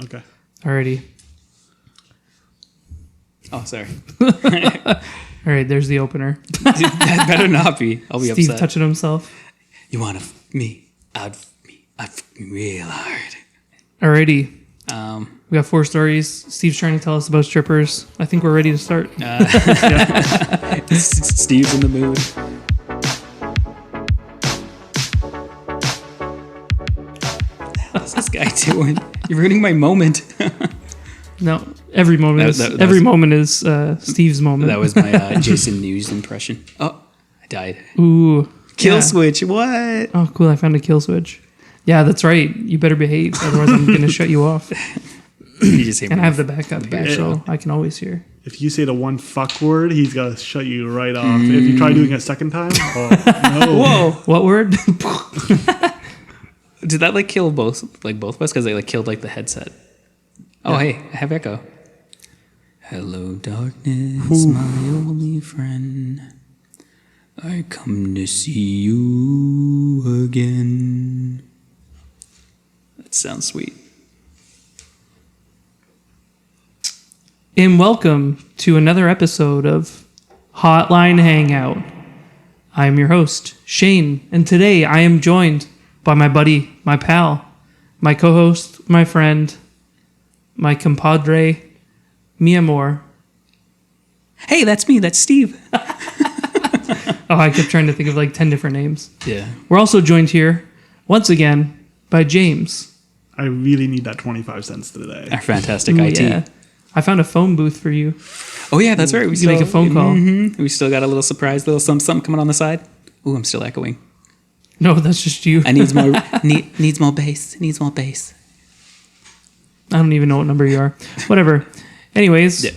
Okay. Alrighty. Oh, sorry. All right, there's the opener. That better not be. I'll be Steve upset. touching himself. You want to me? I'd real hard. Alrighty. We got 4 stories. Steve's trying to tell us about strippers. I think we're ready to start. Steve's in the mood. What's this guy doing? You're ruining my moment. No, every moment moment is Steve's moment. That was my Jason News impression. Oh, I died. Ooh. Kill switch. What? Oh, cool. I found a kill switch. Yeah, that's right. You better behave. Otherwise, I'm going to shut you off. You just and I have the backup here, so I can always hear. If you say the one fuck word, he's got to shut you right off. If you try doing it a second time, no. Whoa. What word? Did that kill both of us? Because they killed the headset. Oh, hey, I have echo. Hello, darkness, my only friend. I come to see you again. That sounds sweet. And welcome to another episode of Hotline Hangout. I'm your host, Shane, and today I am joined by my buddy, my pal, my co-host, my friend, my compadre, mi amor. Hey, that's me. That's Steve. Oh, I kept trying to think of 10 different names. Yeah. We're also joined here, once again, by James. I really need that 25 cents today. Our fantastic IT. Yeah. I found a phone booth for you. Oh, yeah, that's right. We You can make a phone call. Mm-hmm. We still got a little surprise, something coming on the side. Ooh, I'm still echoing. No, that's just you. I needs more needs more bass. Needs more bass. I don't even know what number you are. Whatever. Anyways, Yeah.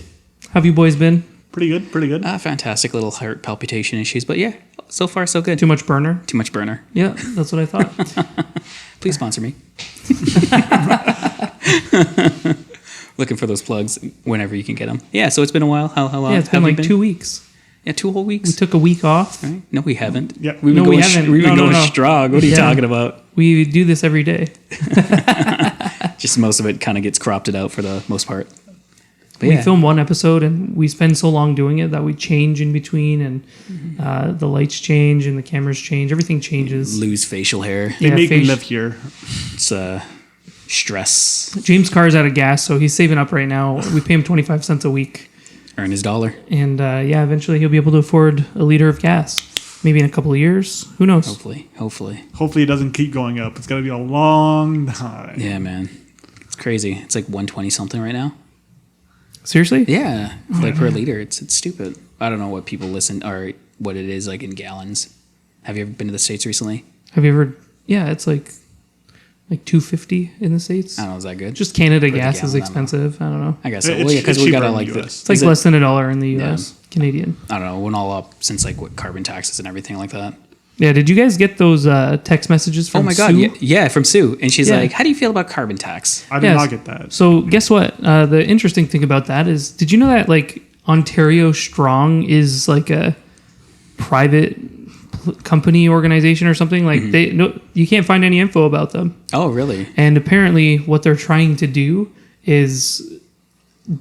how have you boys been? Pretty good, pretty good. Fantastic little heart palpitation issues, but yeah, so far so good. Too much burner? Too much burner. Yeah, that's what I thought. Please sponsor me. Looking for those plugs whenever you can get them. Yeah, so it's been a while. How long? Yeah, it's been 2 weeks. Yeah, 2 whole weeks. We took a week off. Right? No, we haven't. Yeah. We've been No, we going, haven't. We've been No, going no. strong. What are you talking about? We do this every day. Just most of it kind of gets cropped out for the most part. But We yeah. film one episode and we spend so long doing it that we change in between and the lights change and the cameras change. Everything changes. Lose facial hair. They Yeah, make me face- live here. It's stress. James' car's out of gas, so he's saving up right now. We pay him 25 cents a week. Earn his dollar. And eventually he'll be able to afford a liter of gas. Maybe in a couple of years. Who knows? Hopefully. Hopefully it doesn't keep going up. It's got to be a long time. Yeah, man. It's crazy. It's 120 something right now. Seriously? Yeah. Per liter. It's stupid. I don't know what people listen or what it is in gallons. Have you ever been to the States recently? Have you ever? Yeah, it's like $2.50 in the States. I don't know. Is that good? Just Canada Per ase is gallon, expensive. I don't know. I guess so. It's- Well, yeah, because it's we cheaper got to in the the. US. It's less than $1 in the US. Canadian. I don't know. Went all up since what carbon taxes and everything like that. Yeah, did you guys get those text messages from Oh my God. Sue? Yeah, from Sue. And she's Yeah. like, how do you feel about carbon tax? I did Yes. not get that. So guess what? The interesting thing about that is, did you know that Ontario Strong is a private company organization or something? You can't find any info about them. Oh, really? And apparently what they're trying to do is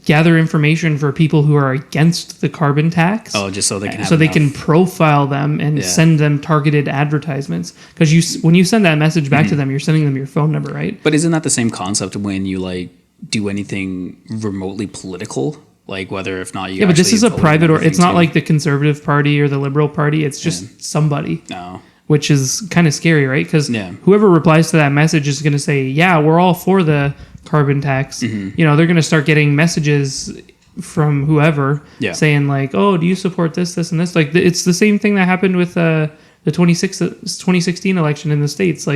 gather information for people who are against the carbon tax. Oh, just so they can have so they enough. can profile them and Yeah. send them targeted advertisements. Because when you send that message back to them, you're sending them your phone number, right? But isn't that the same concept when you do anything remotely political? Whether if not you. Yeah, but this actually is a vote and private, or it's everything, not too. like the Conservative Party or the Liberal Party. It's just somebody. No. Which is kind of scary, right? Because Yeah. whoever replies to that message is going to say, yeah, we're all for the carbon tax. They're going to start getting messages from whoever saying oh, do you support this, this, and this? It's the same thing that happened with the 2016 election in the States.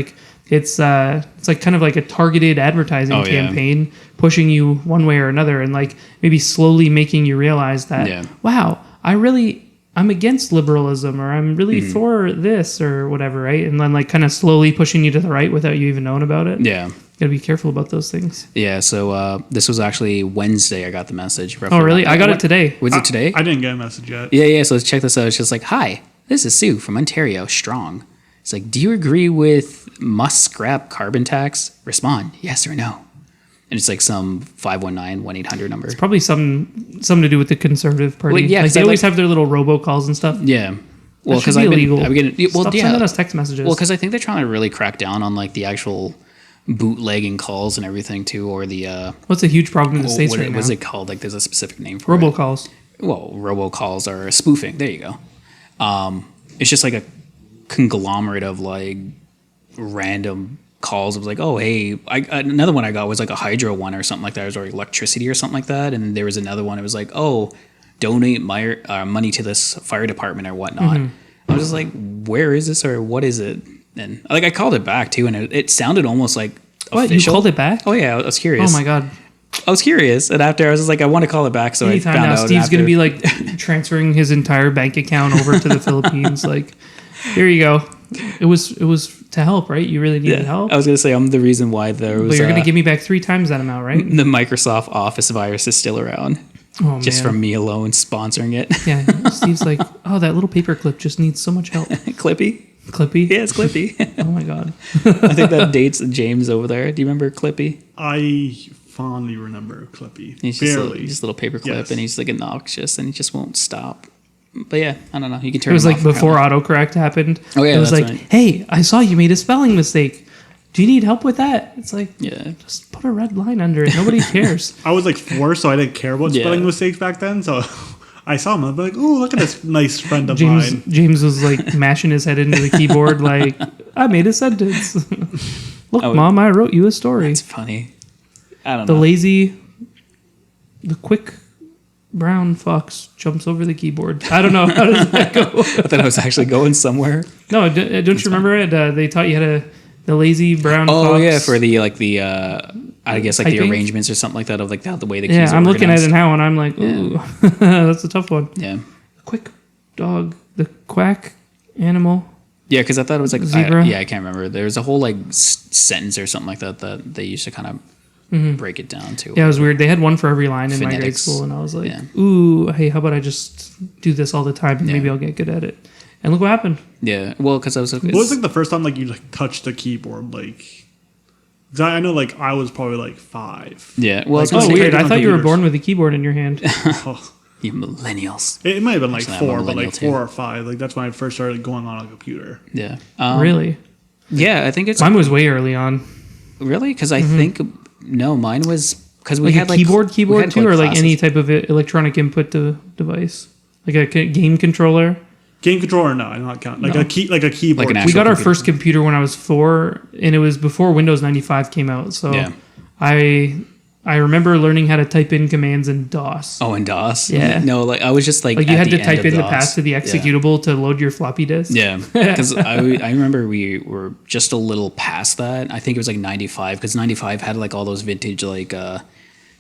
It's kind of like a targeted advertising campaign pushing you one way or another, and maybe slowly making you realize that, wow, I'm against liberalism, or I'm really for this or whatever, right? And then kind of slowly pushing you to the right without you even knowing about it. Yeah. Gotta be careful about those things. Yeah, so this was actually Wednesday I got the message. Oh, really? I got it today. Was it today? I didn't get a message yet. Yeah, so let's check this out. It's just hi, this is Sue from Ontario Strong. It's do you agree with must scrap carbon tax? Respond, yes or no. and it's like some 519-1-800 number. It's probably something to do with the Conservative Party. Well, yeah, like 'cause they I always have their little robocalls and stuff. Yeah. Well, That should because be I've illegal. been getting, well, Stop yeah. sending us text messages. Well, because I think they're trying to really crack down on like the actual bootlegging calls and everything too, or the what's a huge problem in the States right now? what's it called? Like, there's a specific name for it. Robocalls. Well, robocalls are spoofing. There you go. It's just like a conglomerate of like random calls. It was like, oh, hey, another one I got was like a hydro one or something like that, or electricity or something like that. And there was another one. It was like, oh, donate my money to this fire department or whatnot. I was just like, where is this or what is it? And like I called it back too, and it sounded almost like What, official. you called it back? Oh yeah, I was curious. Oh my god. I was curious, and after I was just like, I want to call it back, so Anytime I found now, out. Steve's after. gonna be like transferring his entire bank account over to the Philippines. Like, here you go. It was to help, right? You really needed help. I was gonna say I'm the reason why there was. But you're gonna give me back 3 times that amount, right? the Microsoft Office virus is still around, Oh just man. from me alone sponsoring it. Yeah, Steve's like, oh, that little paperclip just needs so much help. Clippy, Clippy. yeah, it's Clippy. Oh my god. I think that dates James over there. Do you remember Clippy? I fondly remember Clippy. He's just Barely. just a little paperclip, Yes. and he's like obnoxious, and he just won't stop. But yeah, I don't know. You can turn. It was him like off before apparently. autocorrect happened. Oh, yeah, it was that's like, right. hey, I saw you made a spelling mistake. Do you need help with that? It's like, Yeah. just put a red line under it. Nobody cares. I was like 4, so I didn't care about Yeah. spelling mistakes back then. So I saw him. I'd be like, "Oh, look at this nice friend of James mine." James was like mashing his head into the keyboard, like, I made a sentence. Look, Mom, I wrote you a story. It's funny. I don't The know. the quick brown fox jumps over the keyboard. I don't know. How does that go? I thought I was actually going somewhere. No, don't you remember it? They taught you how to the lazy brown fox. Oh yeah, for the like the I guess like the Typing? arrangements or something like that of like how the way the keys Yeah, are I'm looking at it organized. now and I'm like, ooh, that's a tough one. Yeah. Quick dog, the quack animal. Yeah, because I thought it was like Zebra? I can't remember. There was a whole like sentence or something like that that they used to kind of break it down to. Yeah, it was weird. They had one for every line in my grade Phonetics. school, and I was like, Yeah. ooh, hey, how about I just do this all the time and maybe I'll get good at it. And look what happened. Yeah, well, because I was like, What was like the first time like you like touched the keyboard? Like, 'cause I know like I was probably like 5. yeah, well, I was Like, gonna Oh, say, weird. I on thought you were computers. born with a keyboard in your hand. Oh, you millennials. it might have been like Actually, I'm a 4, but millennial like too. 4 or 5. Like that's when I first started going on a computer. Yeah, Really? Yeah, I think it's Mine was way early on. really because I think no, mine was because we Like had a like keyboard we had, too, or like classes. any type of electronic input device? Like a game controller? Game controller, no, I do not count. Like No. a keyboard. Like an We actual got our computer. first computer when I was 4, and it was before Windows 95 came out. So Yeah. I remember learning how to type in commands in DOS. Oh, and DOS. Yeah. No, like I was just like Like you at had the to end type of in the DOS. path to the Yeah. executable to load your floppy disk. Yeah, because I remember we were just a little past that. I think it was like 95 because 95 had like all those vintage like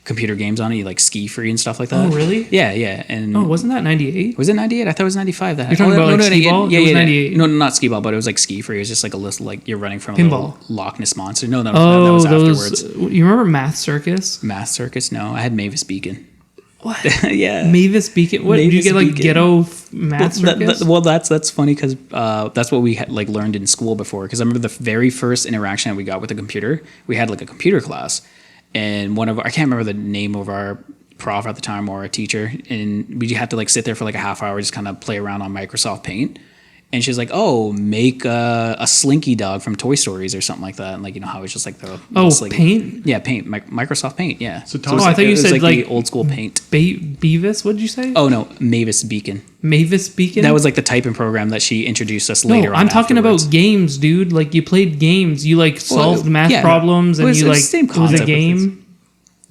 computer games on it, like Ski Free and stuff like that. Oh, really? Yeah, yeah. And Oh, wasn't that 98? was it 98? I thought it was 95. That You're talking about, like, Skee-Ball? Yeah, It was yeah, 98. No, not Skee-Ball, but it was like Ski Free. It was just like a list like you're running from a Pinball. little Loch Ness monster. No, that Oh, was those. afterwards. You remember Math Circus? Math Circus. No, I had Mavis Beacon. What? Yeah. Mavis Beacon? What? Did you Mavis get like Beacon. ghetto Math Circus? Well, that's funny because that's what we had like learned in school before. Because I remember the very first interaction that we got with the computer, we had like a computer class, and I can't remember the name of our prof at the time or a teacher, and we had to like sit there for like a half hour, just kind of play around on Microsoft Paint. And she's like, "Oh, make a Slinky dog from Toy Stories or something like that." And like, you know how it's just like the Paint? Yeah, Paint, Microsoft Paint. Yeah. So it tell was us- I thought you it was said, the like, old school Paint. Beavis? What did you say? Oh no, Mavis Beacon. Mavis Beacon? That was like the typing program that she introduced us no, later on. I'm talking afterwards. about games, dude. Like you played games. You like solved math yeah. problems, and It was you the like same it was a concept. game.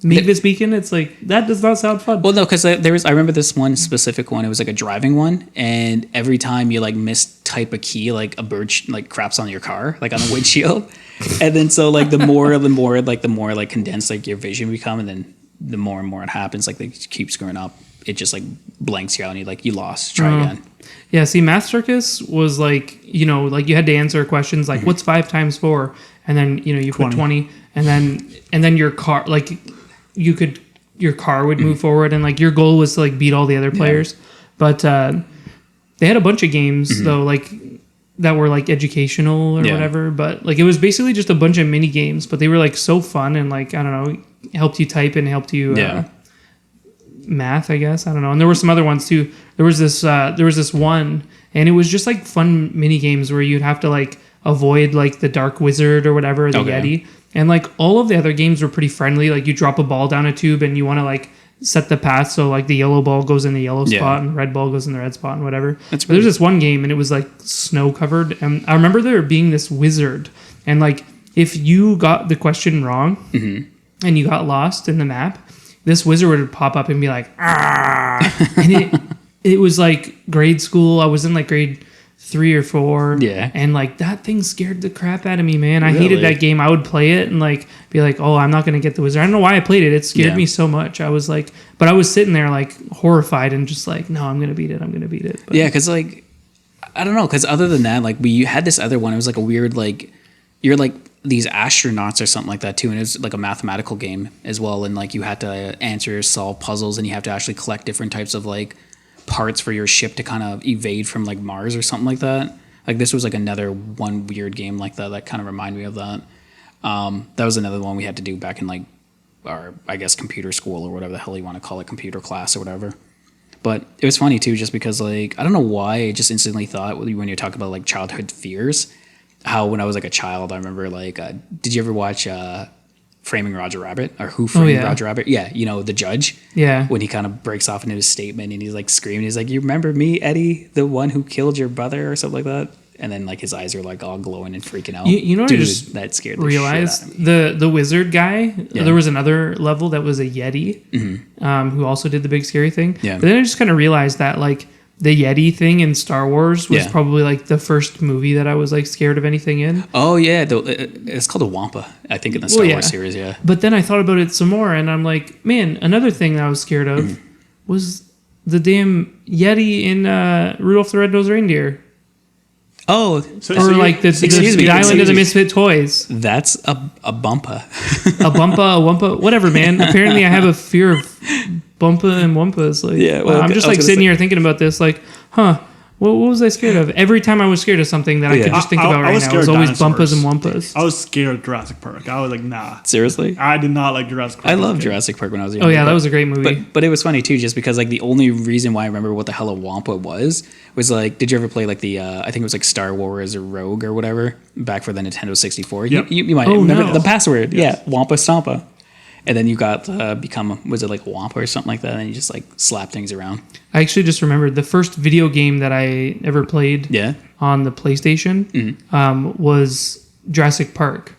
Mavis Beacon. It's like that does not sound fun. Well, no, because I remember this one specific one. It was like a driving one, and every time you like mistype a key, like a bird like craps on your car, like on the windshield, and then so like the more like condensed like your vision become, and then the more and more it happens, like they keep screwing up. It just like blanks you out, and you lost. Try again. Yeah, see, Math Circus was like, like you had to answer questions like, what's 5 times 4? And then, you put 20, and then your car, like, your car would move forward, and like your goal was to like beat all the other players. But they had a bunch of games though, like that were like educational or whatever. But like it was basically just a bunch of mini games, but they were like so fun, and like I don't know, helped you type and helped you Yeah. math, I guess. I don't know. And there were some other ones too. There was this one, and it was just like fun mini games where you'd have to like avoid like the dark wizard or whatever, the Yeti. And like all of the other games were pretty friendly. Like you drop a ball down a tube and you want to like set the path so like the yellow ball goes in the yellow spot and the red ball goes in the red spot and whatever. But there's this one game and it was like snow covered, and I remember there being this wizard, and like if you got the question wrong and you got lost in the map, this wizard would pop up and be like, ah, and it was like grade school. I was in like grade 3 or 4. Yeah. And like that thing scared the crap out of me, man. I hated that game. I would play it and like be like, oh, I'm not going to get the wizard. I don't know why I played it. It scared me so much. I was like, but I was sitting there like horrified and just like, no, I'm going to beat it. I'm going to beat it. But, yeah. Cause like, I don't know. Cause other than that, like we had this other one. It was like a weird, like you're like these astronauts or something like that too. And it was like a mathematical game as well. And like you had to solve puzzles, and you have to actually collect different types of like parts for your ship to kind of evade from like Mars or something like that. Like this was like another one weird game like that kind of reminded me of that. That was another one we had to do back in like our, I guess, computer school or whatever the hell you want to call it, computer class or whatever. But it was funny too, just because like I don't know why I just instantly thought when you're talking about like childhood fears, how when I was like a child, I remember like did you ever watch Framing Roger Rabbit, or Who Framed Roger Rabbit? Yeah, you know, the judge. Yeah. When he kind of breaks off into his statement and he's like screaming, he's like, "You remember me, Eddie, the one who killed your brother," or something like that. And then like his eyes are like all glowing and freaking out. You know what Dude, I just that scared the realized? shit out of me. The wizard guy, there was another level that was a Yeti, who also did the big scary thing. Yeah. But then I just kind of realized that like the Yeti thing in Star Wars was probably like the first movie that I was like scared of anything in. Oh yeah, it's called a Wampa, I think, in the Star Wars series. Yeah. But then I thought about it some more, and I'm like, man, another thing that I was scared of was the damn Yeti in Rudolph the Red-Nosed Reindeer. Oh, or like the Island of the Misfit Toys. That's a bumpa. A wumpa, whatever, man. Apparently, I have a fear of bumpa and wumpas. Like, Yeah, well, I'm just like sitting here thinking about this, like, huh. What was I scared of? Every time I was scared of something that I could just think about right now, it was always bumpas and wumpas. I was scared of Jurassic Park. I was like, nah. Seriously? I did not like Jurassic Park. I loved Jurassic Park when I was younger. Oh yeah, that was a great movie. But it was funny too, just because like the only reason why I remember what the hell a Wampa was like, did you ever play like the I think it was like Star Wars or Rogue or whatever back for the Nintendo 64? Yep. You might remember the password. Yes. Yeah, Wampa Stompa. And then you got was it like Wampa or something like that? And you just like slap things around. I actually just remembered the first video game that I ever played on the PlayStation was Jurassic Park.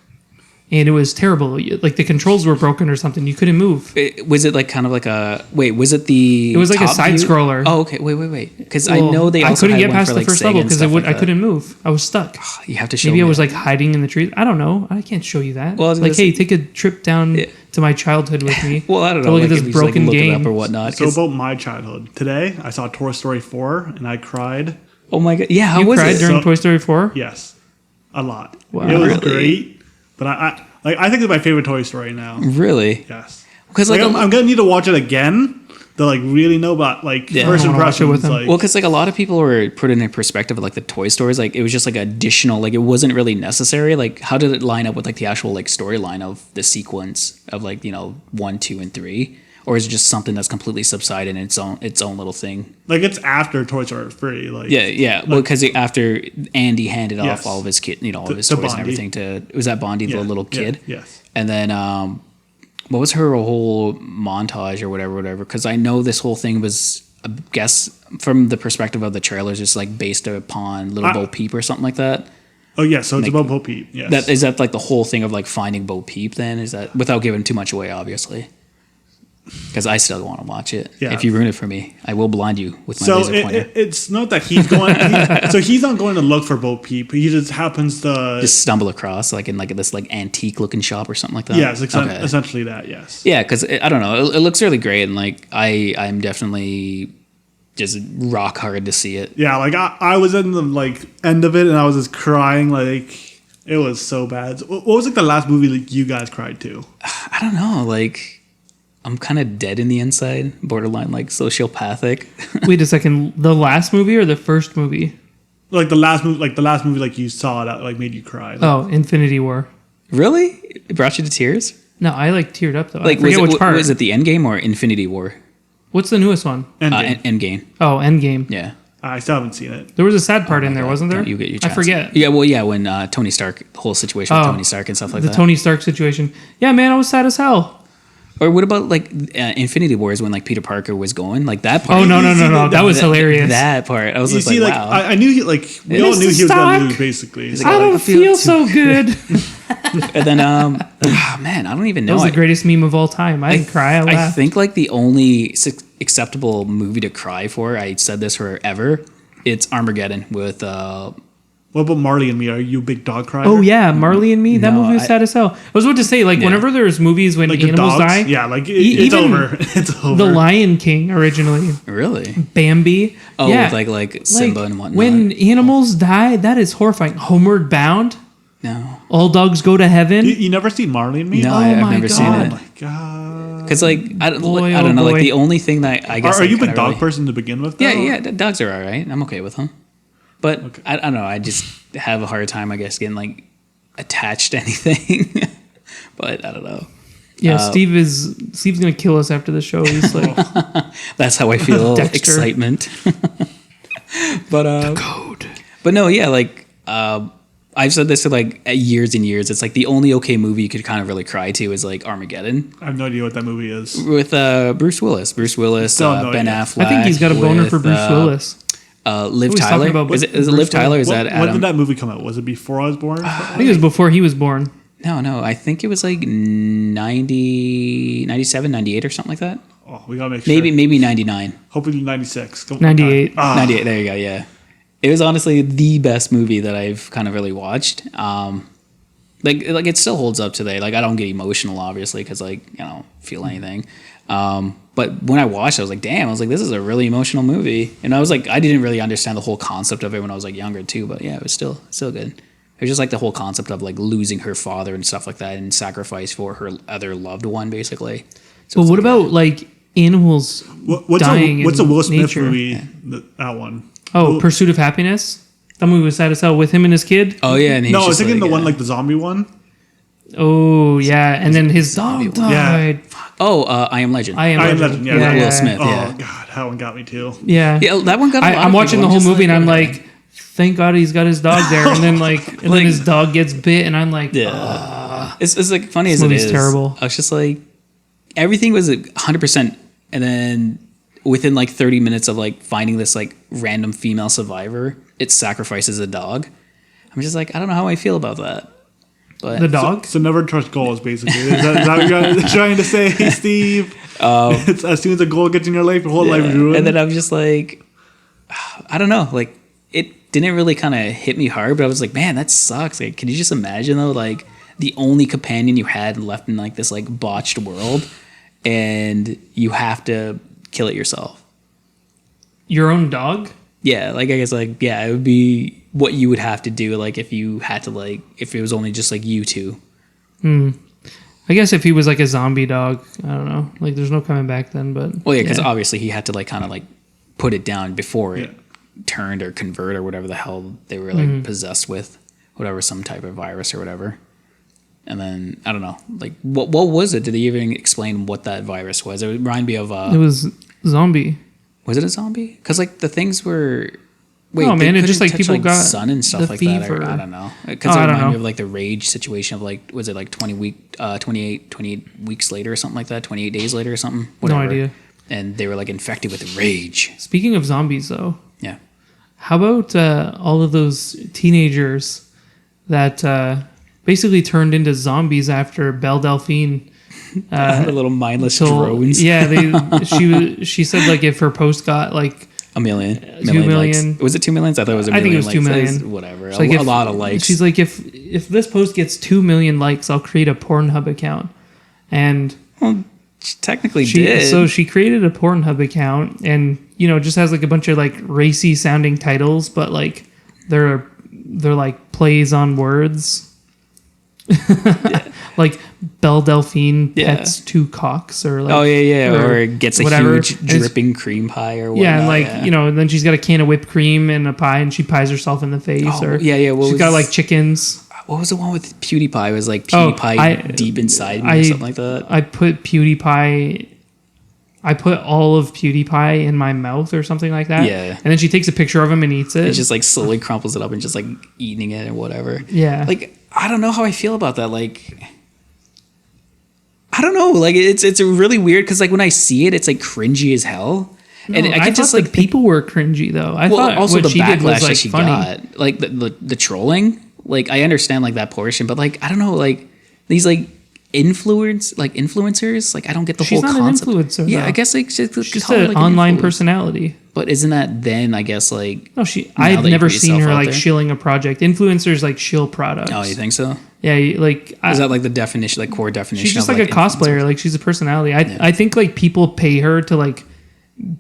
And it was terrible. Like the controls were broken or something. You couldn't move. Was it like kind of like a... Wait, was it the... It was like a side-scroller. Oh, okay. Wait. Because I know they also I couldn't had get past one for, the first Sega level because like I couldn't move. I was stuck. You have to show me. Maybe I was like hiding in the trees. I don't know. I can't show you that. Well, like, hey, take a trip down to my childhood with me. Well, I don't know. To look at like, this broken look game it up or whatnot. So about my childhood. Today, I saw Toy Story 4 and I cried. Oh my God. Yeah, how you was cried it? during Toy Story 4? Yes. A lot. Wow. It was Really? great. But I think it's my favorite Toy Story now. Really? Yes. Because I'm gonna need to watch it again to like really know about like first I wanna watch it impressions. with him. Like, well, because like a lot of people were put in a perspective of like the Toy Stories, like it was just like additional, like it wasn't really necessary. Like how did it line up with like the actual like storyline of the sequence of like 1, 2, and 3, or is it just something that's completely subsided in its own little thing? like it's after Toy Story 3. Like Yeah. Well, because after Andy handed Yes. off all of his all of his To toys and Bondi. everything to was that Bondi the little kid? Yes. And then what was her whole montage or whatever? Because I know this whole thing was, I guess, from the perspective of the trailers, just like based upon Little Bo Peep or something like that. Oh yeah, so it's Like, about Bo Peep. Yes. Is that like the whole thing of like finding Bo Peep? Then is that without giving too much away, obviously? Because I still want to watch it. Yeah. If you ruin it for me, I will blind you with my so laser pointer. it's not that he's going. So he's not going to look for Bo Peep. He just happens to Just stumble across like in like this like antique looking shop or something like that. Yes, essentially that. Yes. Yeah, because I don't know, it looks really great, and like I'm definitely just rock hard to see it. Yeah, like I was in the like end of it and I was just crying. Like it was so bad. What was like the last movie like you guys cried to? I don't know, like I'm kind of dead in the inside, borderline like sociopathic. Wait a second. The last movie or the first movie? Like the last movie like you saw that like made you cry. Like, Oh, Infinity War. Really? It brought you to tears? No, I like teared up though. Like, I forget which part. Was it the Endgame or Infinity War? What's the newest one? Endgame. Endgame. Oh, Endgame. Yeah. I still haven't seen it. There was a sad part in there, God, wasn't there? don't you get your I chance. forget. Yeah, well, yeah, when Tony Stark, the whole situation with Tony Stark and stuff like The that. Tony Stark situation. Yeah, man, I was sad as hell. Or what about like Infinity Wars when like Peter Parker was going like that part? Oh no, that was hilarious. That part, I was You just see, like, like wow. I knew he like we all Mr. knew he was gonna Stark. lose basically. He's So, like, I don't I feel feel too- so good. And then, man, I don't even That know. was the greatest meme of all time. I didn't cry. I I laughed. think like the only acceptable movie to cry for, I said this forever, it's Armageddon with what about Marley and Me? Are you a big dog crier? Oh yeah, Marley and Me. That No, movie was sad as hell. I was about to say, like, whenever there's movies when like the animals dogs? die, Yeah, like it's even over. It's over. The Lion King originally, really. Bambi. Oh, yeah, with like Simba and whatnot. when animals die, that is horrifying. Homeward Bound. No, All dogs go to heaven. You never seen Marley and Me? no, Oh I've my never seen Oh it. my god. Because like I don't Boy, know, oh like boy. the only thing that I guess Are you a kinda big dog really- person to begin with? Though? Yeah, dogs are all right. I'm okay with them. But I don't know. I just have a hard time, I guess, getting like attached to anything. But I don't know. Yeah, Steve's gonna kill us after the show. He's like, That's how I feel. Dexter. Excitement. But code. but no, yeah, like I've said this for like years and years. It's like the only okay movie you could kind of really cry to is like Armageddon I have no idea what that movie is. with Bruce Willis. Bruce Willis, Still have no Ben idea. Affleck. I think he's got a boner with, for Bruce Willis. Liv He's talking Tyler. about Is it Bruce Liv Tyler? Is When that Adam? did that movie come out? Was it before I was born? I think it was before he was born. No. I think it was like 90, 97, 98 or something like that. Oh, we gotta make sure. Maybe 99. Hopefully 96. Come on, 98. God. 98. There you go. Yeah. It was honestly the best movie that I've kind of really watched. Like it still holds up today. Like I don't get emotional, obviously, because like I don't feel anything. But when I watched it, I was like, damn, I was like, this is a really emotional movie. And I was like, I didn't really understand the whole concept of it when I was like younger too. But yeah, it was still good. It was just like the whole concept of like losing her father and stuff like that and sacrifice for her other loved one, basically. So But it's what like, about like animals What's dying? a in Will Smith nature? movie? That one. Oh, Pursuit of Happiness. That movie was sad as hell with him and his kid. Oh yeah, and he's No, I was just thinking the one uh, like the zombie one. Oh yeah, and then his dog one. died. I Am Legend. I Am Legend. Yeah, With that Will one. Smith. Oh Yeah. god, that one got me too. Yeah. Yeah, that one got. A lot I'm of watching people. the whole just movie and I'm okay. like, thank God he's got his dog there. And then and then his dog gets bit, and I'm like, yeah, it's like funny as This it movie's is. terrible. I was just like, everything was 100%, and then within like 30 minutes of like finding this like random female survivor, it sacrifices a dog. I'm just like, I don't know how I feel about that. But the dog. So never trust goals, basically. Is that what you're trying to say, Steve? It's as soon as a goal gets in your life, your whole life is ruined. And then I'm just like, I don't know, like it didn't really kind of hit me hard, but I was like, man, that sucks. Like, can you just imagine though, like the only companion you had left in like this like botched world, and you have to kill it yourself. Your own dog. Yeah, like I guess like yeah, it would be what you would have to do like if you had to like if it was only just like you two. I guess if he was like a zombie dog, I don't know. Like, there's no coming back then. But Well, yeah, because obviously he had to like kind of like put it down before it turned or convert or whatever the hell they were like possessed with, whatever, some type of virus or whatever. And then I don't know, like what was it? Did they even explain what that virus was? It reminded me of it was zombie. was it a zombie? Because like the things were. Wait, No, man, they it just, couldn't like, touch, people got sun and stuff the like that. fever. I don't know. Because Oh, it I don't reminded me know. of like the rage situation of like, was it like 28 weeks later or something like that? 28 days later or something? Whatever. No idea. And they were like infected with rage. Speaking of zombies, though, Yeah. how about all of those teenagers that basically turned into zombies after Belle Delphine? The little mindless told- drones. Yeah, she said like if her post got like A million. 2 million. Likes. Was it 2 million? I thought it was a I think million. it was 2 likes. million. Whatever. It's like A lot of likes. She's like, if this post gets 2 million likes, I'll create a Pornhub account. And Well, she technically did. so she created a Pornhub account, and just has like a bunch of like racy sounding titles, but like they're like plays on words. Like Belle Delphine pets 2 cocks, or like or gets a whatever. huge And it's- dripping cream pie or whatnot. Yeah, and like and then she's got a can of whipped cream and a pie, and she pies herself in the face. Oh, or yeah. What she's was, got like chickens. what was the one with PewDiePie? It was like PewDiePie deep inside me or something like that. I put PewDiePie. I put all of PewDiePie in my mouth or something like that. Yeah. And then she takes a picture of him and eats it. It just like slowly crumples it up and just like eating it or whatever. Yeah. Like, I don't know how I feel about that. Like, I don't know. Like, it's really weird because like when I see it, it's like cringy as hell. No, And I could just like people were cringy though. I thought also what the she did was backlash like that she funny. got, like the trolling. Like, I understand like that portion, but like I don't know, like these like influencers. Like, I don't get the She's whole not concept. an influencer. Yeah, though. I guess like She's just call it, an like, online influencer. personality. But isn't that then? I guess like No, now I've that you never put seen yourself her out like there? shilling a project. Influencers like shill products. Oh, you think so? Yeah, like Is that like the definition, like core definition? she's just of, like a cosplayer. influencers? Like she's a personality. I think like people pay her to like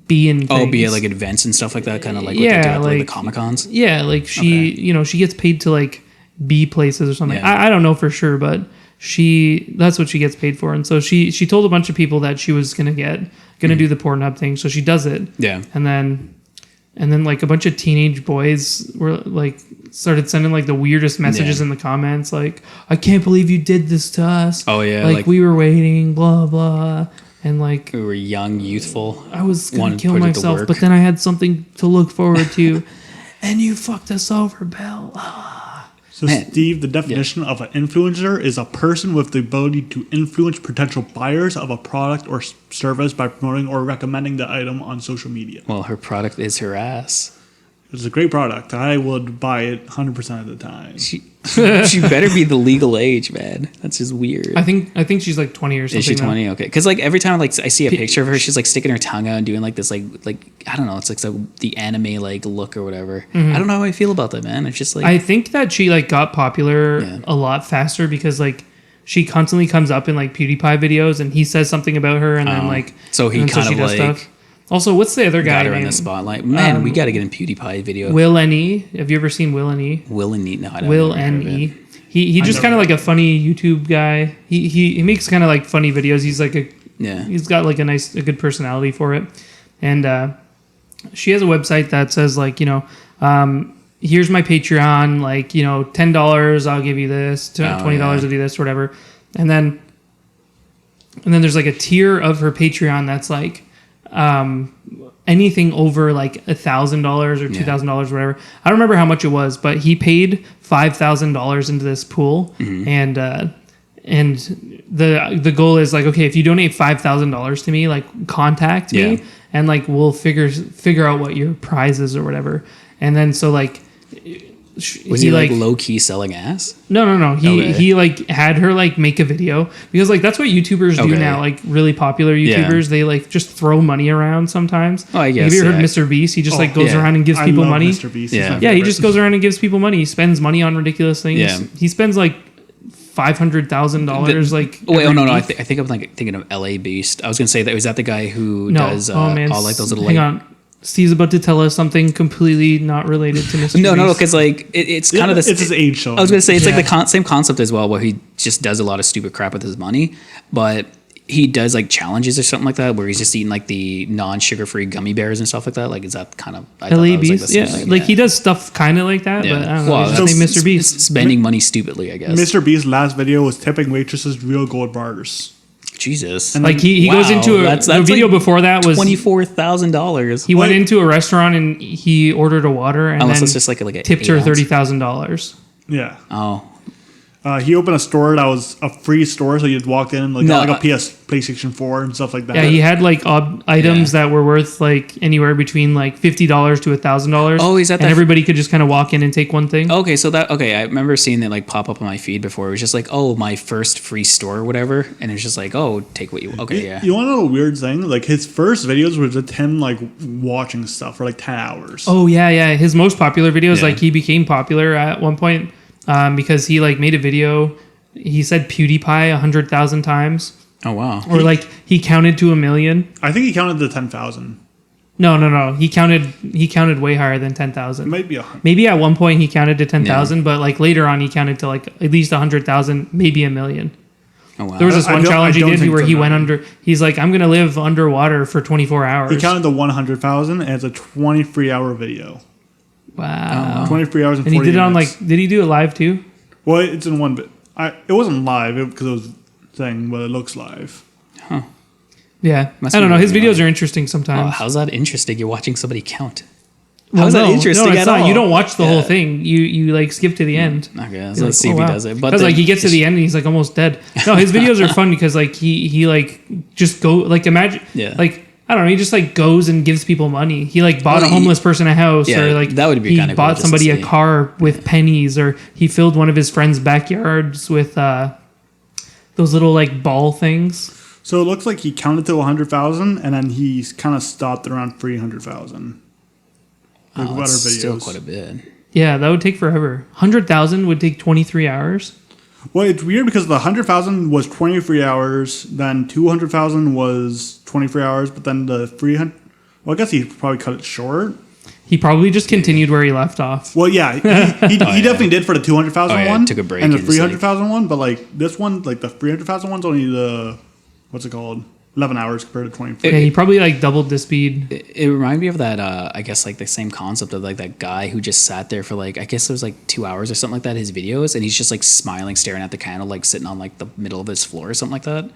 be in. Oh, be things. at like events and stuff like that, kind of like Yeah, what they do at like the like- Comic Cons. Yeah, like she, she gets paid to like be places or something. Yeah. I don't know for sure, but that's what she gets paid for. And so she told a bunch of people that she was gonna do the Pornhub thing. So she does it. Yeah. And then like a bunch of teenage boys were like started sending like the weirdest messages Yeah. in the comments, like, I can't believe you did this to us. Oh yeah, like, like we were waiting, blah blah. And like we were young, youthful. I was gonna Wanted to kill put it to myself, work. but then I had something to look forward to. And you fucked us over, Belle. So, Man. Steve, the definition of an influencer is a person with the ability to influence potential buyers of a product or service by promoting or recommending the item on social media. Well, her product is her ass. It's a great product. I would buy it 100% of the time. She better be the legal age, man. That's just weird. I think she's like 20 or something. Is she now. 20? Okay, because like every time like I see a picture of her, she's like sticking her tongue out and doing like this like I don't know. It's like the anime like look or whatever. I don't know how I feel about that, man. It's just like I think that she like got popular Yeah. a lot faster because like she constantly comes up in like PewDiePie videos and he says something about her and then like so he and kind she of does like stuff. Also, what's the other guy got her in named? the spotlight. Man, we got to get in PewDiePie video. Will N.E. Have you ever seen Will N.E.? Will and Neat. No, I don't. Will never heard of N.E. it. He just kind of like a funny YouTube guy. He makes kind of like funny videos. He's like Yeah. he's got like a good personality for it. And she has a website that says like, here's my Patreon, like, $10 I'll give you this, $20 I'll do this, whatever. And then there's like a tier of her Patreon that's like anything over like $1,000 or $2,000, whatever. I don't remember how much it was, but he paid $5,000 into this pool, and the goal is like, okay, if you donate $5,000 to me, like contact me, and like we'll figure out what your prize is or whatever. And then so like. Was he like low key selling ass? No. He like had her like make a video because like that's what YouTubers do Okay. now. Like really popular YouTubers, they like just throw money around sometimes. Oh, I guess. Have you ever yeah. heard Mr. Beast? He just like goes yeah. around and gives I people love money. Mr. Beast. Yeah. He's my Yeah, he favorite. just goes around and gives people money. He spends money on ridiculous things. Yeah. He spends like $500,000 like. Oh wait, every no. I week. think I'm like thinking of LA Beast. I was gonna say that was that the guy who No. does Oh man. all like those little Hang like. on. Steve's about to tell us something completely not related to Mr. No, Beast. because like it's kind of the. It's his age show. I was gonna say it's like Yeah. the same concept as well, where he just does a lot of stupid crap with his money, but he does like challenges or something like that, where he's just eating like the non-sugar-free gummy bears and stuff like that. Like, is that kind of I thought LA that was, like, Beast? the Yeah, same thing. like he does stuff kind of like that, Yeah. but I don't know. Well, His that's- name Mr. Beast. spending money stupidly, I guess. Mr. Beast's last video was tipping waitresses real gold bars. Jesus, And Like he goes Wow, into the video like before that was $24,000. he went into a restaurant and he ordered a water and Unless then it's just like a tipped 8 her ounce. $30,000. Yeah. Oh, He opened a store that was a free store, so you'd walk in like, No, like a PlayStation 4 and stuff like that. Yeah, he had like items that were worth like anywhere between like $50 to $1,000. Oh, is that and that- everybody could just kind of walk in and take one thing. okay. So I remember seeing that like pop up on my feed before. It was just like, oh, my first free store or whatever, and it's just like, oh, take what you. Okay, yeah. You want to know a weird thing? Like his first videos were just him like watching stuff for like 10 hours. Oh yeah. His most popular videos, Yeah. like he became popular at one point because he like made a video. He said PewDiePie 100,000 times, Oh wow. or like he counted to 1,000,000. I think he counted the 10,000. No. He counted way higher than 10,000. It might be Maybe at one point he counted to 10,000, but like later on he counted to like at least 100,000, maybe 1,000,000. Oh wow. There was this I one don't- challenge I he don't did think where it's he a went million. under. He's like, I'm gonna live underwater for 24 hours. He counted the 100,000 and it's a 23-hour video. Wow. 23 hours and 40 And he did it on minutes. like, did he do it live too? Well, it's in one bit. It wasn't live because it was saying, but it looks live. Huh. Yeah. Must I don't be know. His really videos are interesting sometimes. Oh, how's that interesting? You're watching somebody count. Well, How's that no, interesting no, it's at not. all? You don't watch the whole Yeah. thing. You like skip to the end. Okay, You're let's like, see if oh, he wow. does it. Because like he gets to the end and he's like almost dead. No, his videos are fun because like he like just go like imagine like I don't know, he just like goes and gives people money. He like bought a homeless person a house, yeah, or like that would be he kinda cool bought just to somebody a see. car with pennies, or he filled one of his friends' backyards with those little like ball things. So it looks like he counted to 100,000 and then he's kind of stopped around 300,000. Like Oh, that's still quite a bit. Yeah, that would take forever. 100,000 would take 23 hours. Well, it's weird because the 100,000 was 23 hours, then 200,000 was 23 hours, but then the 300. Well, I guess he probably cut it short. He probably just continued where he left off. Well, yeah, he definitely did for the 200,000 one. Took a break and the and just, 300,000 one, but like this one, like the 300,000 one's only the what's it called? 11 hours compared to 24. Yeah, he probably like doubled the speed. It reminded me of that, I guess, like the same concept of like that guy who just sat there for like, I guess it was like 2 hours or something like that, his videos, and he's just like smiling, staring at the candle, like sitting on like the middle of his floor or something like that.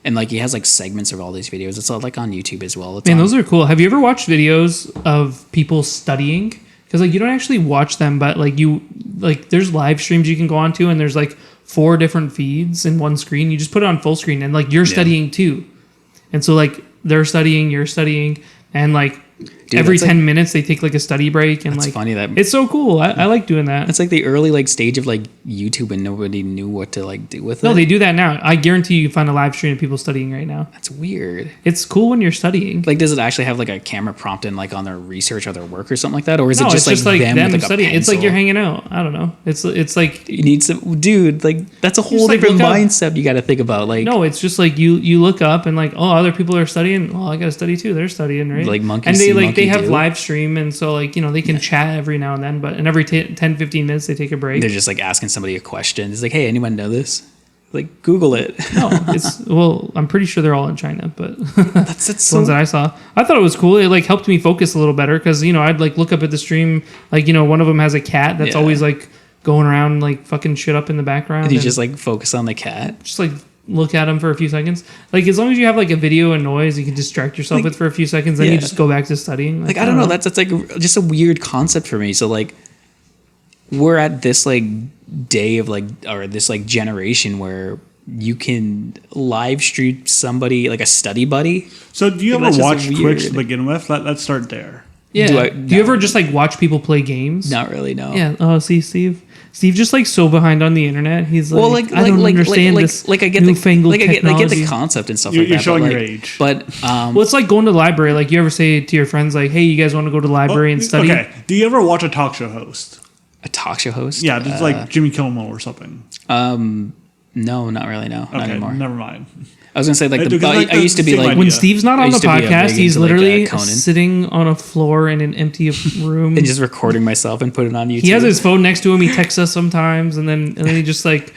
And like he has like segments of all these videos. It's all like on YouTube as well. It's Man, those are cool. Have you ever watched videos of people studying? Because like you don't actually watch them, but like there's live streams you can go on to, and there's like 4 different feeds in one screen. You just put it on full screen, and like you're studying too. And so like they're studying, you're studying, and like every 10 minutes they take like a study break, and that's like funny that it's so cool. I like doing that. it's like the early like stage of like YouTube, and nobody knew what to like do with it. No, they do that now. I guarantee you find a live stream of people studying right now. That's weird. It's cool when you're studying. Like, does it actually have like a camera prompt in like on their research or their work or something like that, or is No, it just it's like just like them with, like, studying. a It's like you're pencil? hanging out. I don't know. It's like You need some dude. Like that's a whole just, like, different look up. mindset you got to think about. Like no, it's just like you look up and like, oh, other people are studying. Well, I gotta study too. They're studying, right? Like monkey and they see, like monkey they have do. live stream, and so like they can chat every now and then, but and every 10 15 minutes they take a break. they're just like asking somebody a question. It's like, hey, anyone know this? Like Google it. No, well, I'm pretty sure they're all in China, but That's the so. ones that I saw, I thought it was cool. It like helped me focus a little better because I'd like look up at the stream, like one of them has a cat that's Yeah. always like going around like fucking shit up in the background. You and just like focus on the cat. just like look at them for a few seconds. Like as long as you have like a video and noise, you can distract yourself Like, with for a few seconds. Then yeah. you just go back to studying. Like I don't know. That's like just a weird concept for me. So like, we're at this like day of like, or this like generation where you can live stream somebody like a study buddy. So do you Like, ever that's just watch weird. Twitch to begin with? Let's start there. Yeah. Do I- Do you ever just like watch people play games? Not really. No. Yeah. Oh, see, Steve just like so behind on the internet. He's like, Well, like, I don't understand this I get newfangled I get technology. the concept and stuff You're like that. showing but, your like, age. But Well, it's like going to the library. Like you ever say to your friends, like, "Hey, you guys want to go to the library and study?" Okay. Do you ever watch a talk show host? a talk show host? Yeah, just like Jimmy Kimmel or something. No, not really. No, not Okay, anymore. never mind. I was gonna say like Because, like, I used to be the same like idea. When Steve's not I on the used to be, podcast, big he's into, like, literally Conan. sitting on a floor in an empty room. and just recording myself and put it on YouTube. He has his phone next to him. He texts us sometimes, and then he just like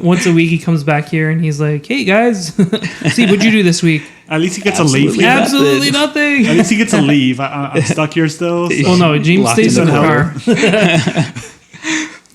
once a week he comes back here and he's like, "Hey guys, Steve, what'd you do this week?" At least he gets Absolutely. a leave. Yeah. Absolutely At nothing. least he gets a leave. I'm stuck here still. So. Well, no, James Locked stays in in the the car.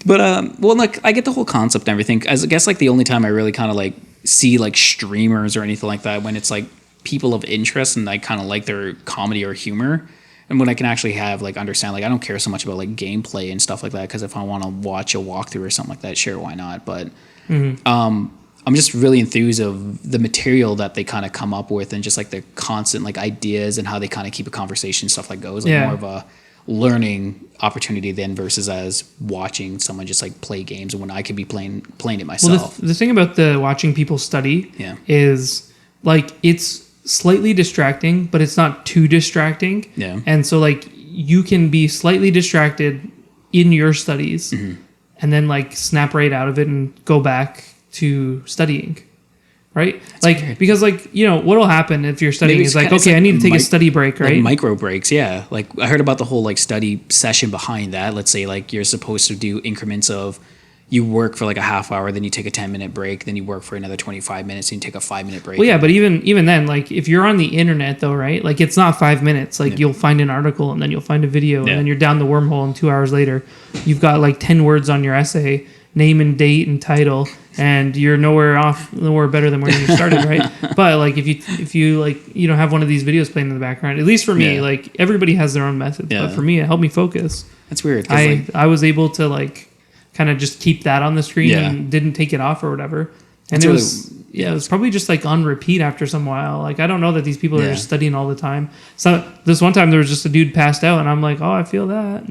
But well, like I get the whole concept and everything. I guess like the only time I really kind of like see like streamers or anything like that when it's like people of interest and I kind of like their comedy or humor, and when I can actually have like understand, like I don't care so much about like gameplay and stuff like that, because if I want to watch a walkthrough or something like that, sure, why not? But I'm just really enthused of the material that they kind of come up with and just like the constant like ideas and how they kind of keep a conversation, stuff like goes, like Yeah. more of a learning opportunity then versus as watching someone just like play games when I could be playing it Well, myself. the thing about the watching people study Yeah. is like it's slightly distracting, but it's not too distracting. Yeah. And so like you can be slightly distracted in your studies Mm-hmm. and then like snap right out of it and go back to studying. Right? like weird. because like what'll happen if you're studying Maybe is it's like, kinda- it's okay, like I need to take a mic- study break, right? Like micro breaks, yeah. Like I heard about the whole like study session behind that. Let's say like you're supposed to do increments of you work for like a half hour, then you take a 10-minute break, then you work for another 25 minutes, and you take a 5-minute break. Well, yeah, but even then, like if you're on the internet though, right? Like it's not 5 minutes. Like you'll find an article and then you'll find a video Yeah. and then you're down the wormhole and 2 hours later, you've got like 10 words on your essay name and date and title, and you're nowhere better than where you started, right? But like if you like have one of these videos playing in the background, at least for me, like everybody has their own method, but for me it helped me focus. That's weird. I was able to like kind of just keep that on the screen and didn't take it off or whatever. And it was probably just like on repeat after some while. Like I don't know that these people are just studying all the time. So this one time there was just a dude passed out, and I'm like, oh, I feel that.